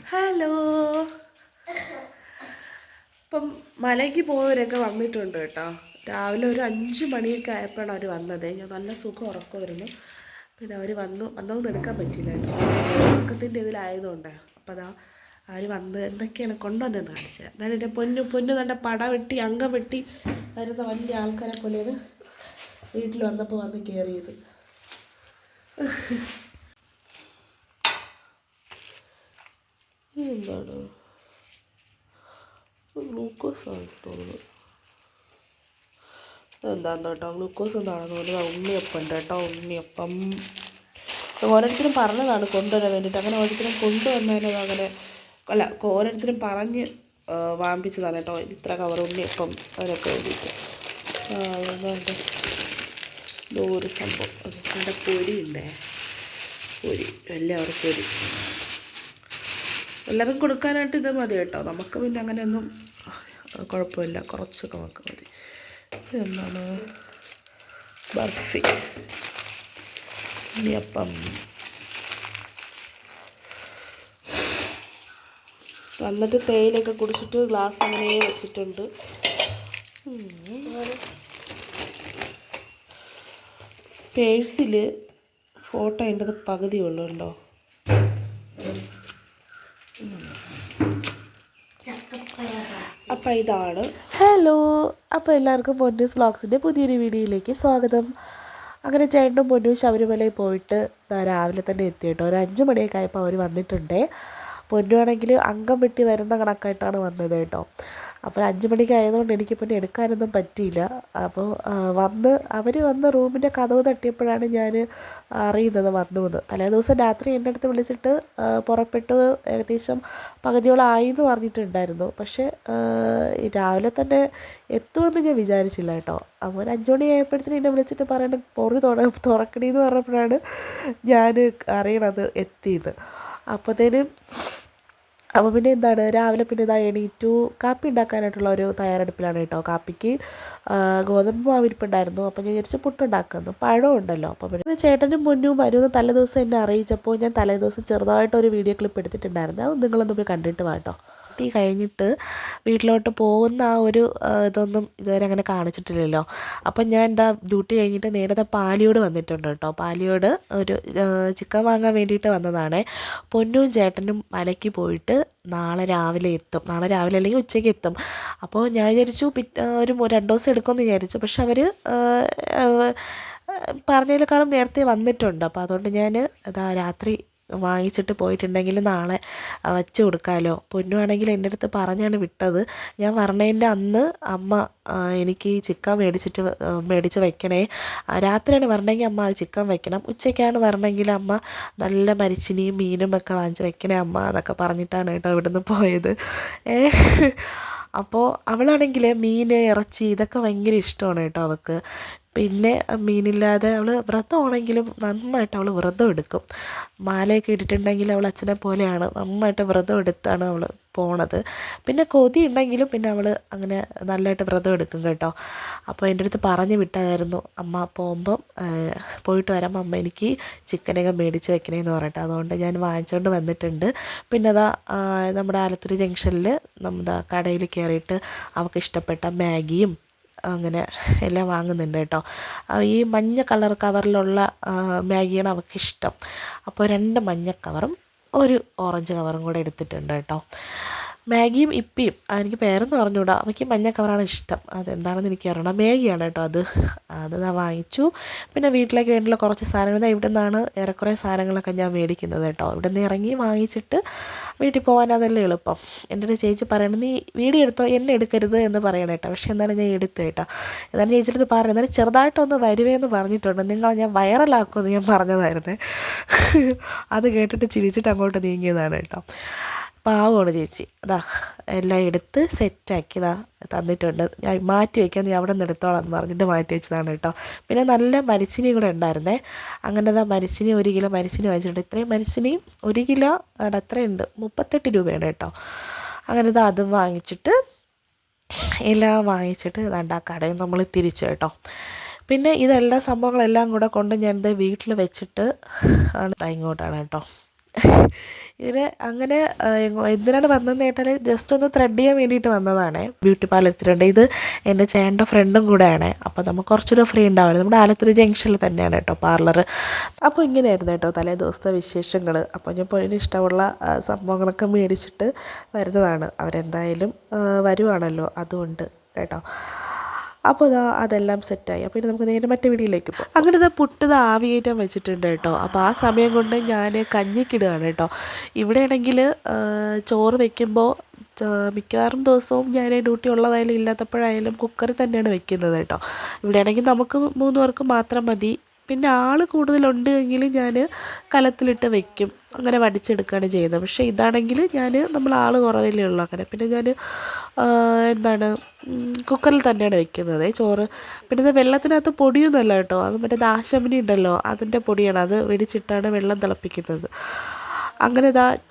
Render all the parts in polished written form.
Hello. ഇപ്പം മലയ്ക്ക് പോയവരൊക്കെ വന്നിട്ടുണ്ട് കേട്ടോ. രാവിലെ ഒരു 5 മണിയൊക്കെ ആയപ്പോഴാണ് അവർ വന്നത്. ഞാൻ നല്ല സുഖം ഉറക്കമായിരുന്നു. പിന്നെ അവർ വന്നൊന്നും എടുക്കാൻ പറ്റില്ല കേട്ടോ, ഉറക്കത്തിൻ്റെ ഇതിലായതുകൊണ്ട്. അപ്പോൾ അതാ അവർ വന്ന് എന്തൊക്കെയാണ് കൊണ്ടുവന്നതെന്ന് കാണിച്ചത്. എന്നാലും എൻ്റെ പൊന്നു തൻ്റെ പട വെട്ടി അംഗം വെട്ടി വരുന്ന വലിയ ആൾക്കാരെ പോലെയാണ് വീട്ടിൽ വന്നപ്പോൾ വന്ന് കയറിയത്. എന്താണ് ഗ്ലൂക്കോസ് ആണ് തോന്നുന്നത്. എന്താന്ന് കേട്ടോ, ഗ്ലൂക്കോസ് എന്താണെന്ന് തോന്നുന്നത്. ഉണ്ണിയപ്പം ഉണ്ട് കേട്ടോ, ഉണ്ണിയപ്പം. ഓരോരുത്തരും പറഞ്ഞതാണ് കൊണ്ടുവരാൻ വേണ്ടിയിട്ട്. അങ്ങനെ ഓരോരുത്തരും കൊണ്ടുവന്നാലും അങ്ങനെ അല്ല, ഓരോരുത്തരും പറഞ്ഞ് വാങ്ങിപ്പിച്ചതാണ് കേട്ടോ. ഇത്ര കവർ ഉണ്ണിയപ്പം അതിനൊക്കെ വേണ്ടിയിട്ട്. അതുകൊണ്ട് ഒരു സംഭവം എൻ്റെ പൊരി ഉണ്ടേ, പൊരി എല്ലാവർക്കും പൊരി. എല്ലാവർക്കും കൊടുക്കാനായിട്ട് ഇത് മതി കേട്ടോ. നമുക്ക് പിന്നെ അങ്ങനെയൊന്നും കുഴപ്പമില്ല, കുറച്ചൊക്കെ നമുക്ക് മതി. എന്താണ് ബർഫി, ഉണ്ണിയപ്പം. വന്നിട്ട് തേയിലൊക്കെ കുടിച്ചിട്ട് ഗ്ലാസ് അങ്ങനെ വെച്ചിട്ടുണ്ട്. പേഴ്സിൽ ഫോട്ടോ അതിൻ്റെ പകുതിയുള്ളൂ ഉണ്ടോ. അപ്പം ഇതാണ്. ഹലോ, അപ്പോൾ എല്ലാവർക്കും പൊന്നൂസ് വ്ളോഗ്സിൻ്റെ പുതിയൊരു വീഡിയോയിലേക്ക് സ്വാഗതം. അങ്ങനെ ചേട്ടനും പൊന്നൂസ് ശബരിമലയിൽ പോയിട്ട് രാവിലെ തന്നെ എത്തി കേട്ടോ. ഒരു 5 മണിയൊക്കെ ആയപ്പോൾ അവർ വന്നിട്ടുണ്ടേ. പൊന്നുവാണെങ്കിൽ അംഗം വെട്ടി വരുന്ന കണക്കായിട്ടാണ് വന്നത് കേട്ടോ. അപ്പോൾ 5 മണിക്ക് ആയതുകൊണ്ട് എനിക്ക് പിന്നെ എടുക്കാനൊന്നും പറ്റിയില്ല. അപ്പോൾ അവർ വന്ന് റൂമിൻ്റെ കതവ് തട്ടിയപ്പോഴാണ് ഞാൻ അറിയുന്നത് വന്നു എന്ന്. തലേദിവസം രാത്രി എൻ്റെ അടുത്ത് വിളിച്ചിട്ട് പുറപ്പെട്ടു ഏകദേശം പകുതിയോളമായി എന്ന് പറഞ്ഞിട്ടുണ്ടായിരുന്നു. പക്ഷേ രാവിലെ തന്നെ എത്തുമെന്ന് ഞാൻ വിചാരിച്ചില്ല കേട്ടോ. അപ്പോൾ 5 മണി ആയപ്പോഴത്തേനും എന്നെ വിളിച്ചിട്ട് പറയണം പൊറി തുറക്കണീന്ന് പറഞ്ഞപ്പോഴാണ് ഞാൻ അറിയണത് എത്തിയത്. അപ്പോഴത്തേനും അപ്പോൾ പിന്നെ എന്താണ് രാവിലെ പിന്നെ ഇതാ എണീറ്റു കാപ്പി ഉണ്ടാക്കാനായിട്ടുള്ള ഒരു തയ്യാറെടുപ്പിലാണ് കേട്ടോ. കാപ്പിക്ക് ഗോതമ്പ് മാവിരിപ്പുണ്ടായിരുന്നു. അപ്പോൾ ഞാൻ വിചാരിച്ച് പുട്ടുണ്ടാക്കുന്നു. പഴം ഉണ്ടല്ലോ. അപ്പോൾ പിന്നെ ചേട്ടനും മുന്നും വരുമെന്ന് തലേദിവസം എന്നെ അറിയിച്ചപ്പോൾ ഞാൻ തലേദിവസം ചെറുതായിട്ടൊരു വീഡിയോ ക്ലിപ്പ് എടുത്തിട്ടുണ്ടായിരുന്നു. അത് നിങ്ങളൊന്ന് പോയി കണ്ടിട്ട് വാട്ടോ. ഡ്യൂട്ടി കഴിഞ്ഞിട്ട് വീട്ടിലോട്ട് പോകുന്ന ആ ഒരു ഇതൊന്നും ഇതുവരെ അങ്ങനെ കാണിച്ചിട്ടില്ലല്ലോ. അപ്പം ഞാൻ എന്താ ഡ്യൂട്ടി കഴിഞ്ഞിട്ട് നേരത്തെ പാലിയോട് വന്നിട്ടുണ്ട് കേട്ടോ. പാലിയോട് ഒരു ചിക്കൻ വാങ്ങാൻ വേണ്ടിയിട്ട് വന്നതാണ്. പൊന്നും ചേട്ടനും മലയ്ക്ക് പോയിട്ട് നാളെ രാവിലെ എത്തും. നാളെ രാവിലെ അല്ലെങ്കിൽ ഉച്ചയ്ക്ക് എത്തും. അപ്പോൾ ഞാൻ വിചാരിച്ചു ഒരു 2 ദിവസം എടുക്കുമെന്ന് വിചാരിച്ചു. പക്ഷെ അവർ പറഞ്ഞതിനേക്കാളും നേരത്തെ വന്നിട്ടുണ്ട്. അപ്പോൾ അതുകൊണ്ട് ഞാൻ ഇതാ രാത്രി വാങ്ങിച്ചിട്ട് പോയിട്ടുണ്ടെങ്കിൽ നാളെ വച്ച് കൊടുക്കാമല്ലോ. പൊന്നുവാണെങ്കിൽ എൻ്റെ അടുത്ത് പറഞ്ഞാണ് വിട്ടത്. ഞാൻ പറഞ്ഞതിൻ്റെ അന്ന് അമ്മ എനിക്ക് ചിക്കൻ മേടിച്ച് വെക്കണേ. രാത്രിയാണ് വരണമെങ്കിൽ അമ്മ അത് ചിക്കൻ വെക്കണം. ഉച്ചയ്ക്കാണ് വരണമെങ്കിൽ അമ്മ നല്ല മരിച്ചിനിയും മീനും ഒക്കെ വാങ്ങിച്ച് വെക്കണേ അമ്മ എന്നൊക്കെ പറഞ്ഞിട്ടാണ് കേട്ടോ ഇവിടുന്ന് പോയത്. അപ്പോൾ അവളാണെങ്കിൽ മീൻ ഇറച്ചി ഇതൊക്കെ ഭയങ്കര ഇഷ്ടമാണ് കേട്ടോ അവൾക്ക്. പിന്നെ മീനില്ലാതെ അവൾ വ്രതമാണെങ്കിലും നന്നായിട്ട് അവൾ വ്രതം എടുക്കും. മാലയൊക്കെ ഇട്ടിട്ടുണ്ടെങ്കിൽ അവൾ അച്ഛനെ പോലെയാണ്, നന്നായിട്ട് വ്രതം എടുത്താണ് അവൾ പോണത്. പിന്നെ കൊതി ഉണ്ടെങ്കിലും പിന്നെ അവൾ അങ്ങനെ നല്ലതായിട്ട് വ്രതം എടുക്കും കേട്ടോ. അപ്പോൾ എൻ്റെ അടുത്ത് പറഞ്ഞു വിട്ടായിരുന്നു അമ്മ പോകുമ്പം പോയിട്ട് വരാം അമ്മ എനിക്ക് ചിക്കനൊക്കെ മേടിച്ച് വെക്കണേന്ന് പറഞ്ഞിട്ട്. അതുകൊണ്ട് ഞാൻ വാങ്ങിച്ചുകൊണ്ട് വന്നിട്ടുണ്ട്. പിന്നെ അതാ നമ്മുടെ ആലത്തൂർ ജംഗ്ഷനിൽ നമ്മുടെ കടയിൽ കയറിയിട്ട് അവൾക്ക് ഇഷ്ടപ്പെട്ട മാഗിയും അങ്ങനെ എല്ലാം വാങ്ങുന്നുണ്ട് കേട്ടോ. ഈ മഞ്ഞ കളർ കവറിലുള്ള മാഗിയാണ് അവൾക്കിഷ്ടം. അപ്പോൾ 2 മഞ്ഞ കവറും ഒരു ഓറഞ്ച് കവറും കൂടെ എടുത്തിട്ടുണ്ട് കേട്ടോ. മാഗിയും ഇപ്പിയും എനിക്ക് പേരൊന്നും അറിഞ്ഞൂടാ. അവയ്ക്ക് മഞ്ഞ കവറാണ് ഇഷ്ടം. അതെന്താണെന്ന് എനിക്കറിയണം. മാഗിയാണ് കേട്ടോ അത് ഞാൻ വാങ്ങിച്ചു. പിന്നെ വീട്ടിലേക്ക് വേണ്ടിയുള്ള കുറച്ച് സാധനങ്ങൾ ഇവിടെ നിന്നാണ് ഏറെക്കുറെ സാധനങ്ങളൊക്കെ ഞാൻ മേടിക്കുന്നത് കേട്ടോ. ഇവിടെ നിന്ന് ഇറങ്ങി വാങ്ങിച്ചിട്ട് വീട്ടിൽ പോകാൻ അതല്ലേ എളുപ്പം. എൻ്റെ ഒരു ചേച്ചി പറയണം നീ വീഡിയോ എടുത്തോ എന്നെ എടുക്കരുത് എന്ന് പറയണം കേട്ടോ. പക്ഷേ എന്തായാലും ഞാൻ എടുത്തു കേട്ടോ. എന്നാലും ചേച്ചിയുടെ പറഞ്ഞു എന്നാലും ചെറുതായിട്ടൊന്ന് വരുവേന്ന് പറഞ്ഞിട്ടുണ്ട്. നിങ്ങൾ ഞാൻ വൈറലാക്കുമെന്ന് ഞാൻ പറഞ്ഞതായിരുന്നു. അത് കേട്ടിട്ട് ചിരിച്ചിട്ട് അങ്ങോട്ട് നീങ്ങിയതാണ് കേട്ടോ. പാവമാണ് ചേച്ചി. അതാ എല്ലാം എടുത്ത് സെറ്റാക്കി ഇതാ തന്നിട്ടുണ്ട്. ഞാൻ മാറ്റി വയ്ക്കാൻ നീ അവിടെ നിന്ന് എടുത്തോളാം എന്ന് പറഞ്ഞിട്ട് മാറ്റി വെച്ചതാണ് കേട്ടോ. പിന്നെ നല്ല മരിച്ചിനി കൂടെ ഉണ്ടായിരുന്നേ. അങ്ങനെ ഇതാ മരിച്ചിനി 1 കിലോ മരിച്ചിനി വാങ്ങിച്ചിട്ടുണ്ട്. ഇത്രയും മരിച്ചിനിയും 1 കിലോ അത്രയുണ്ട് 38 രൂപയാണ് കേട്ടോ. അങ്ങനെ ഇതാ അതും വാങ്ങിച്ചിട്ട് എല്ലാം വാങ്ങിച്ചിട്ട് ഇതാണ്ട് ആ കടയിൽ നമ്മൾ തിരിച്ചു കേട്ടോ. പിന്നെ ഇതെല്ലാം സംഭവങ്ങളെല്ലാം കൂടെ കൊണ്ട് ഞാൻ വീട്ടിൽ വെച്ചിട്ട് ആണ് ഇങ്ങോട്ടാണ് കേട്ടോ. ഇങ്ങനെ അങ്ങനെ എന്തിനാണ് വന്നതെന്ന് കേട്ടാൽ ജസ്റ്റ് ഒന്ന് ത്രെഡ് ചെയ്യാൻ വേണ്ടിയിട്ട് വന്നതാണ്. ബ്യൂട്ടി പാർലർ എത്തിയിട്ടുണ്ട്. ഇത് എൻ്റെ ചേട്ടൻ്റെ ഫ്രണ്ടും കൂടെയാണ്. അപ്പോൾ നമുക്ക് കുറച്ചൊരു ഫ്രീ ഉണ്ടാവില്ല. നമ്മുടെ ആലത്തൂർ ജംഗ്ഷനിൽ തന്നെയാണ് കേട്ടോ പാർലർ. അപ്പോൾ ഇങ്ങനെയായിരുന്നു കേട്ടോ തലേ ദിവസത്തെ വിശേഷങ്ങൾ. അപ്പോൾ ഞാൻ പൊന്നിന് ഇഷ്ടമുള്ള സംഭവങ്ങളൊക്കെ മേടിച്ചിട്ട് വരുന്നതാണ്. അവരെന്തായാലും വരുവാണല്ലോ, അതുകൊണ്ട് കേട്ടോ. അപ്പോൾ അതെല്ലാം സെറ്റായി. അപ്പോൾ ഇനി നമുക്ക് നേരെ മറ്റേ വീഡിയോയിലേക്ക് പോകും. അങ്ങനെ പുട്ട് ആവിയേറ്റാൻ വെച്ചിട്ടുണ്ട് കേട്ടോ. അപ്പോൾ ആ സമയം കൊണ്ട് ഞാൻ കഞ്ഞിക്കിടുകയാണ് കേട്ടോ. ഇവിടെയാണെങ്കിൽ ചോറ് വെക്കുമ്പോൾ മിക്കവാറും ദിവസവും ഞാൻ ഡ്യൂട്ടി ഉള്ളതായാലും ഇല്ലാത്തപ്പോഴായാലും കുക്കറിൽ തന്നെയാണ് വെക്കുന്നത് കേട്ടോ. ഇവിടെയാണെങ്കിൽ നമുക്ക് 3 പേർക്ക് മാത്രം മതി. പിന്നെ ആൾ കൂടുതലുണ്ട് എങ്കിൽ ഞാൻ കലത്തിലിട്ട് വെക്കും, അങ്ങനെ വടിച്ചെടുക്കുകയാണ് ചെയ്യുന്നത്. പക്ഷേ ഇതാണെങ്കിൽ നമ്മൾ ആൾ കുറവല്ലേ ഉള്ളൂ അങ്ങനെ. പിന്നെ ഞാൻ കുക്കറിൽ തന്നെയാണ് വെക്കുന്നത് ചോറ്. പിന്നെ ഇത് വെള്ളത്തിനകത്ത് പൊടിയൊന്നുമല്ല കേട്ടോ, അത് മറ്റേ ദാശമിനി ഉണ്ടല്ലോ അതിൻ്റെ പൊടിയാണ്, അത് വെടിച്ചിട്ടാണ് വെള്ളം തിളപ്പിക്കുന്നത്. അങ്ങനെ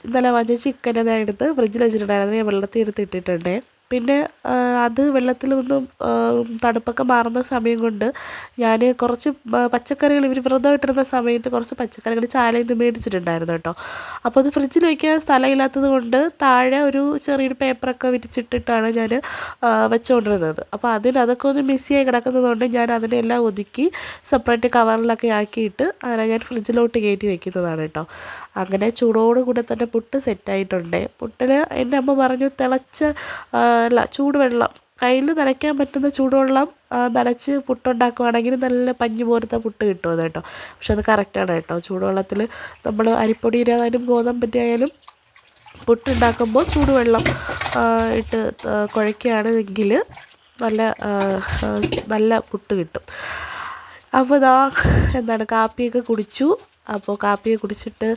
ഇന്നലെ വാങ്ങിച്ച ചിക്കൻ എടുത്ത് ഫ്രിഡ്ജിൽ വെച്ചിട്ടുണ്ടായിരുന്നു, ഞാൻ വെള്ളത്തിൽ എടുത്തിട്ടിട്ടുണ്ടേ. പിന്നെ അത് വെള്ളത്തിൽ നിന്നും തണുപ്പൊക്കെ മാറുന്ന സമയം കൊണ്ട് ഞാൻ കുറച്ച് പച്ചക്കറികൾ, ഇവർ വ്രതമായിട്ടിരുന്ന സമയത്ത് കുറച്ച് പച്ചക്കറികൾ ചാലയിൽ നിന്ന് മേടിച്ചിട്ടുണ്ടായിരുന്നു കേട്ടോ. അപ്പോൾ അത് ഫ്രിഡ്ജിൽ വയ്ക്കാൻ സ്ഥലമില്ലാത്തത് കൊണ്ട് താഴെ ഒരു ചെറിയൊരു പേപ്പറൊക്കെ വിരിച്ചിട്ടിട്ടാണ് ഞാൻ വെച്ചുകൊണ്ടിരുന്നത്. അപ്പോൾ അതൊക്കെ ഒന്ന് മിസ്സിയായി കിടക്കുന്നതുകൊണ്ട് ഞാൻ അതിനെല്ലാം ഒതുക്കി സെപ്പറേറ്റ് കവറിലൊക്കെ ആക്കിയിട്ട് അങ്ങനെ ഞാൻ ഫ്രിഡ്ജിലോട്ട് കയറ്റി വെക്കുന്നതാണ് കേട്ടോ. അങ്ങനെ ചൂടോടുകൂടെ തന്നെ പുട്ട് സെറ്റായിട്ടുണ്ട്. പുട്ടിൽ എൻ്റെ അമ്മ പറഞ്ഞു ചൂടുവെള്ളം, കയ്യിൽ നനയ്ക്കാൻ പറ്റുന്ന ചൂടുവെള്ളം നനച്ച് പുട്ടുണ്ടാക്കുവാണെങ്കിൽ നല്ല പഞ്ഞി പോലത്തെ പുട്ട് കിട്ടുമെന്ന് കേട്ടോ. പക്ഷെ അത് കറക്റ്റാണ് കേട്ടോ. ചൂടുവെള്ളത്തിൽ നമ്മൾ അരിപ്പൊടിയുടെ ആയാലും ഗോതമ്പിൻ്റെ ആയാലും പുട്ടുണ്ടാക്കുമ്പോൾ ചൂടുവെള്ളം ഇട്ട് കുഴയ്ക്കുകയാണെങ്കിൽ നല്ല പുട്ട് കിട്ടും. അപ്പോൾ കാപ്പിയൊക്കെ കുടിച്ചു. അപ്പോൾ കാപ്പിയൊക്കെ കുടിച്ചിട്ട്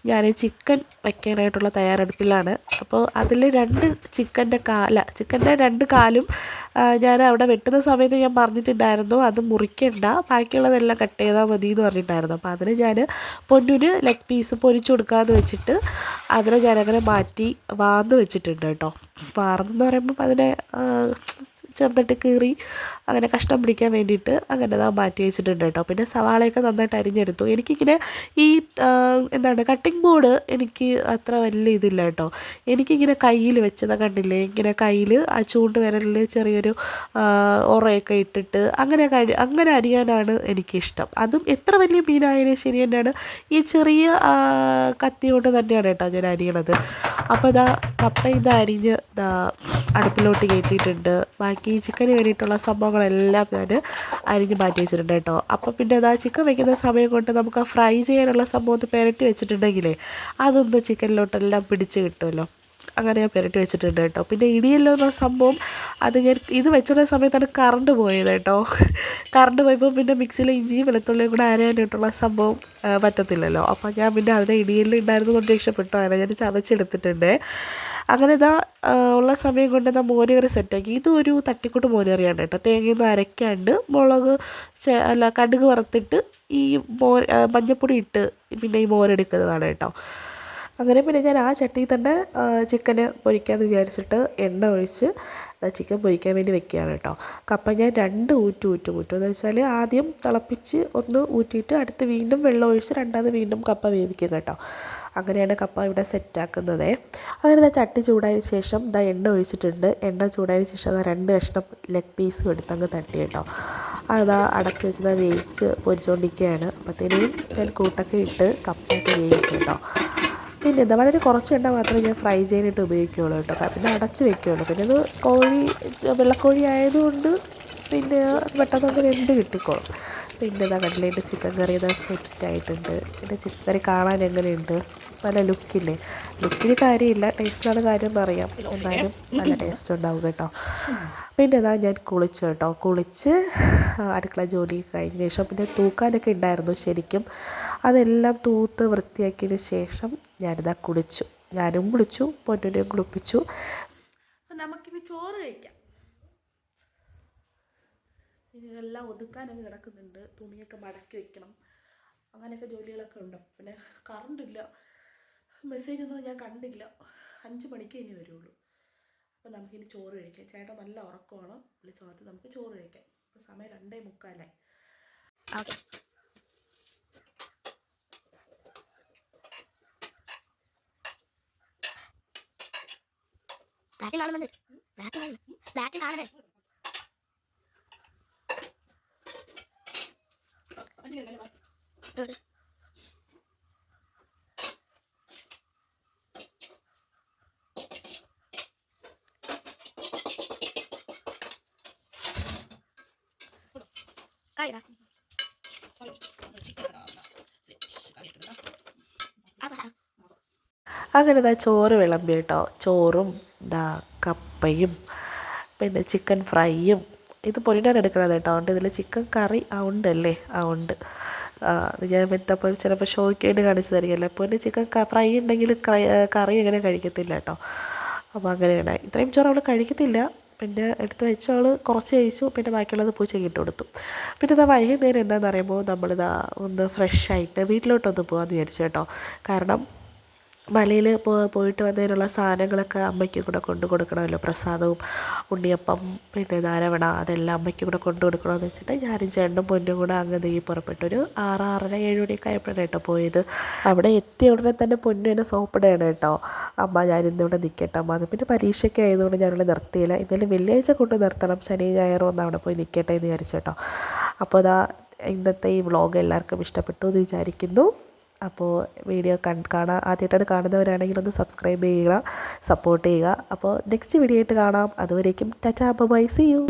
ഞാൻ ചിക്കൻ വയ്ക്കാനായിട്ടുള്ള തയ്യാറെടുപ്പിലാണ്. അപ്പോൾ അതിൽ ചിക്കൻ്റെ 2 കാലും ഞാൻ അവിടെ വെട്ടുന്ന സമയത്ത് ഞാൻ പറഞ്ഞിട്ടുണ്ടായിരുന്നു അത് മുറിക്കണ്ട, ബാക്കിയുള്ളതെല്ലാം കട്ട് ചെയ്താൽ മതി എന്ന് പറഞ്ഞിട്ടുണ്ടായിരുന്നു. അപ്പോൾ അതിന് ഞാൻ പൊന്നിന് ലെഗ് പീസ് പൊരിച്ചു കൊടുക്കാമെന്ന് വെച്ചിട്ട് അതിനെ ഞാനങ്ങനെ മാറ്റി വാർന്ന് വെച്ചിട്ടുണ്ട് കേട്ടോ. വാർന്നെന്ന് പറയുമ്പോൾ അതിനെ ചെറുതായിട്ട് കീറി അങ്ങനെ കഷ്ണം പിടിക്കാൻ വേണ്ടിയിട്ട് അങ്ങനെ മാറ്റി വെച്ചിട്ടുണ്ട് കേട്ടോ. പിന്നെ സവാളയൊക്കെ നന്നായിട്ട് അരിഞ്ഞെടുത്തു. എനിക്കിങ്ങനെ ഈ കട്ടിംഗ് ബോർഡ് എനിക്ക് അത്ര വലിയ ഇതില്ല കേട്ടോ. എനിക്കിങ്ങനെ കയ്യിൽ വെച്ചത് കണ്ടില്ലേ, ഇങ്ങനെ കയ്യിൽ ആ ചൂണ്ട് വിരലിൽ ചെറിയൊരു ഉറയൊക്കെ ഇട്ടിട്ട് അങ്ങനെ അരിയാനാണ് എനിക്കിഷ്ടം. അതും എത്ര വലിയ മീനായാലും ശരി തന്നെയാണ്, ഈ ചെറിയ കത്തി കൊണ്ട് തന്നെയാണ് കേട്ടോ ഞാൻ അരിയണത്. അപ്പോൾ കപ്പ അരിഞ്ഞ് അടുപ്പിലോട്ട് കയറ്റിയിട്ടുണ്ട്. ബാക്കി ചിക്കന് വേണ്ടിയിട്ടുള്ള സംഭവങ്ങളെല്ലാം ഞാൻ അരിഞ്ഞ് മാറ്റി വെച്ചിട്ടുണ്ട് കേട്ടോ. അപ്പോൾ പിന്നെ ചിക്കൻ വയ്ക്കുന്ന സമയം കൊണ്ട് നമുക്ക് ആ ഫ്രൈ ചെയ്യാനുള്ള സംഭവം പുരട്ടി വെച്ചിട്ടുണ്ടെങ്കിലേ അതൊന്ന് ചിക്കനിലോട്ടെല്ലാം പിടിച്ച് കിട്ടുമല്ലോ. അങ്ങനെ ഞാൻ പുരട്ടി വെച്ചിട്ടുണ്ട് കേട്ടോ. പിന്നെ ഇടിയല്ലോ എന്ന സംഭവം ഞാൻ ഇത് വെച്ചുകൊണ്ട സമയത്താണ് കറണ്ട് പോയത് കേട്ടോ. കറണ്ട് പോയപ്പോൾ പിന്നെ മിക്സിയിൽ ഇഞ്ചിയും വെളുത്തുള്ളിയും കൂടെ അരയാനായിട്ടുള്ള സംഭവം പറ്റത്തില്ലല്ലോ. അപ്പോൾ ഞാൻ പിന്നെ അതിനെ ഇടിയലിൽ ഉണ്ടായിരുന്നു കൊണ്ട് രക്ഷപ്പെട്ടു. അങ്ങനെ ഞാൻ ചതച്ചെടുത്തിട്ടുണ്ട്. അങ്ങനെ ഉള്ള സമയം കൊണ്ട് മോരുകറി സെറ്റാക്കി. ഇതൊരു തട്ടിക്കൂട്ട് മോരുകറിയാണ് കേട്ടോ. തേങ്ങയൊന്നും അരയ്ക്കാണ്ട് കടുക് വറുത്തിട്ട് ഈ മഞ്ഞപ്പൊടി ഇട്ട് പിന്നെ ഈ മോരെടുക്കുന്നതാണ് കേട്ടോ. അങ്ങനെ പിന്നെ ഞാൻ ആ ചട്ടിയിൽ തന്നെ ചിക്കന് പൊരിക്കാമെന്ന് വിചാരിച്ചിട്ട് എണ്ണ ഒഴിച്ച് ചിക്കൻ പൊരിക്കാൻ വേണ്ടി വെക്കുകയാണ് കേട്ടോ. കപ്പ ഞാൻ 2 ഊറ്റും എന്ന് വെച്ചാൽ ആദ്യം തിളപ്പിച്ച് ഒന്ന് ഊറ്റിയിട്ട് അടുത്ത് വീണ്ടും വെള്ളം ഒഴിച്ച് രണ്ടാമത് വീണ്ടും കപ്പ വേവിക്കും കേട്ടോ. അങ്ങനെയാണ് കപ്പ ഇവിടെ സെറ്റാക്കുന്നത്. അങ്ങനെ ചട്ടി ചൂടായതിന് ശേഷം എണ്ണ ഒഴിച്ചിട്ടുണ്ട്. എണ്ണ ചൂടായതിന് ശേഷം 2 കഷ്ണം ലെഗ് പീസും എടുത്തങ്ങ് തട്ടി കേട്ടോ. അടച്ച് വെച്ച് വേവിച്ച് പൊരിച്ചുകൊണ്ടിരിക്കുകയാണ്. അപ്പോഴത്തേനും ഞാൻ കൂട്ടൊക്കെ ഇട്ട് കപ്പയൊക്കെ വേവിക്കും കേട്ടോ. പിന്നെ വളരെ കുറച്ച് എണ്ണ മാത്രമേ ഞാൻ ഫ്രൈ ചെയ്യാനായിട്ട് ഉപയോഗിക്കുകയുള്ളൂ കേട്ടോ. പിന്നെ അടച്ച് വെക്കുകയുള്ളൂ. പിന്നെ അത് വെള്ളക്കോഴി ആയതുകൊണ്ട് പിന്നെ പെട്ടെന്ന് വെന്ത് കിട്ടിക്കോളും. പിന്നെ കടലേൻ്റെ ചിക്കൻ കറി സെറ്റായിട്ടുണ്ട്. പിന്നെ ചിക്കൻ കറി കാണാൻ എങ്ങനെയുണ്ട്, നല്ല ലുക്കില്ലേ? ലുക്കിന് കാര്യമില്ല, ടേസ്റ്റിലാണ് കാര്യം എന്നറിയാം. എന്നാലും നല്ല ടേസ്റ്റ് ഉണ്ടാവും കേട്ടോ. പിന്നെ ഞാൻ കുളിച്ചു കേട്ടോ. കുളിച്ച് അടുക്കള ജോലി കഴിഞ്ഞ ശേഷം പിന്നെ തൂക്കാനൊക്കെ ഉണ്ടായിരുന്നു ശരിക്കും. അതെല്ലാം തൂത്ത് വൃത്തിയാക്കിയതിന് ശേഷം കുളിച്ചു. ഞാനും കുളിച്ചു, പൊന്നിനെയും കുളിപ്പിച്ചു. നമുക്കിനി ചോറ് കഴിക്കാം. ഇനി ഇതെല്ലാം ഒതുക്കാനൊക്കെ കിടക്കുന്നുണ്ട്. തുണിയൊക്കെ മടക്കി വെക്കണം, അങ്ങനെയൊക്കെ ജോലികളൊക്കെ ഉണ്ട്. പിന്നെ കറണ്ടില്ല, മെസ്സേജൊന്നും ഞാൻ കണ്ടില്ല. 5 മണിക്ക് ഇനി വരുള്ളൂ. അപ്പോൾ നമുക്കിനി ചോറ് കഴിക്കാം. ചേട്ടൻ നല്ല ഉറക്കമാണ്, വിളിച്ചോളത്ത് നമുക്ക് ചോറ് കഴിക്കാം. ഇപ്പോൾ സമയം 2:45. ഓക്കെ. അങ്ങനെ ഇതാ ചോറ് വിളമ്പി കേട്ടോ. ചോറും ഇതാ കപ്പയും പിന്നെ ചിക്കൻ ഫ്രൈയും. ഇത് പൊരിഞ്ഞാണ് എടുക്കണത് കേട്ടോ. അതുകൊണ്ട് ഇതിൽ ചിക്കൻ കറി ഉണ്ടല്ലേ, ഉണ്ട്. അത് ഞാൻ വെത്തപ്പം ചിലപ്പോൾ ഷോയ്ക്ക് വേണ്ടി കാണിച്ചു തരികയല്ലേ. അപ്പോൾ പിന്നെ ചിക്കൻ ഫ്രൈ ഉണ്ടെങ്കിൽ കറി അങ്ങനെ കഴിക്കത്തില്ല കേട്ടോ. അപ്പോൾ അങ്ങനെയാണ്. ഇത്രയും ചോറ് അവൾ കഴിക്കത്തില്ല. പിന്നെ എടുത്ത് വെച്ചവൾ കുറച്ച് കഴിച്ചു. പിന്നെ ബാക്കിയുള്ളത് പൂച്ചയ്ക്ക് ഇട്ട് കൊടുത്തു. പിന്നെ ഇതാ വൈകുന്നേരം എന്താണെന്ന് പറയുമ്പോൾ നമ്മളിതാ ഒന്ന് ഫ്രഷായിട്ട് വീട്ടിലോട്ടൊന്ന് പോകാമെന്ന് വിചാരിച്ചു കേട്ടോ. കാരണം മലയിൽ പോയിട്ട് വന്നതിനുള്ള സാധനങ്ങളൊക്കെ അമ്മയ്ക്ക് കൂടെ കൊണ്ടു കൊടുക്കണമല്ലോ. പ്രസാദവും ഉണ്ണിയപ്പം പിന്നെ നാരവണ അതെല്ലാം അമ്മയ്ക്ക് കൂടെ കൊണ്ടു കൊടുക്കണമെന്ന് വെച്ചിട്ട് ഞാനും ചേട്ടനും പൊന്നും കൂടെ അങ്ങ് പുറപ്പെട്ടു. ഒരു 6:30-7 മണിയൊക്കെ ആയപ്പോഴാണ് കേട്ടോ പോയത്. അവിടെ എത്തിയ ഉടനെ തന്നെ പൊന്നു എന്നെ സോപ്പിടുകയാണ് കേട്ടോ. അമ്മ ഞാനിന്നിവിടെ നിൽക്കട്ടെ അമ്മ. അത് പിന്നെ പരീക്ഷയ്ക്ക് ആയതുകൊണ്ട് ഞാനിവിടെ നിർത്തിയില്ല. എന്തായാലും വെള്ളിയാഴ്ച കൊണ്ട് നിർത്തണം, ശനി ഞായറും ഒന്ന് അവിടെ പോയി നിൽക്കട്ടെ എന്ന് വിചാരിച്ചു കേട്ടോ. അപ്പോൾ അതാ ഇന്നത്തെ ഈ വ്ളോഗ് എല്ലാവർക്കും ഇഷ്ടപ്പെട്ടു എന്ന് വിചാരിക്കുന്നു. അപ്പോൾ വീഡിയോ ആദ്യമായിട്ടാണ് കാണുന്നവരാണെങ്കിൽ ഒന്ന് സബ്സ്ക്രൈബ് ചെയ്യുക, സപ്പോർട്ട് ചെയ്യുക. അപ്പോൾ നെക്സ്റ്റ് വീഡിയോ ആയിട്ട് കാണാം. അതുവരേക്കും ടാറ്റാ ബൈ, സീ യു.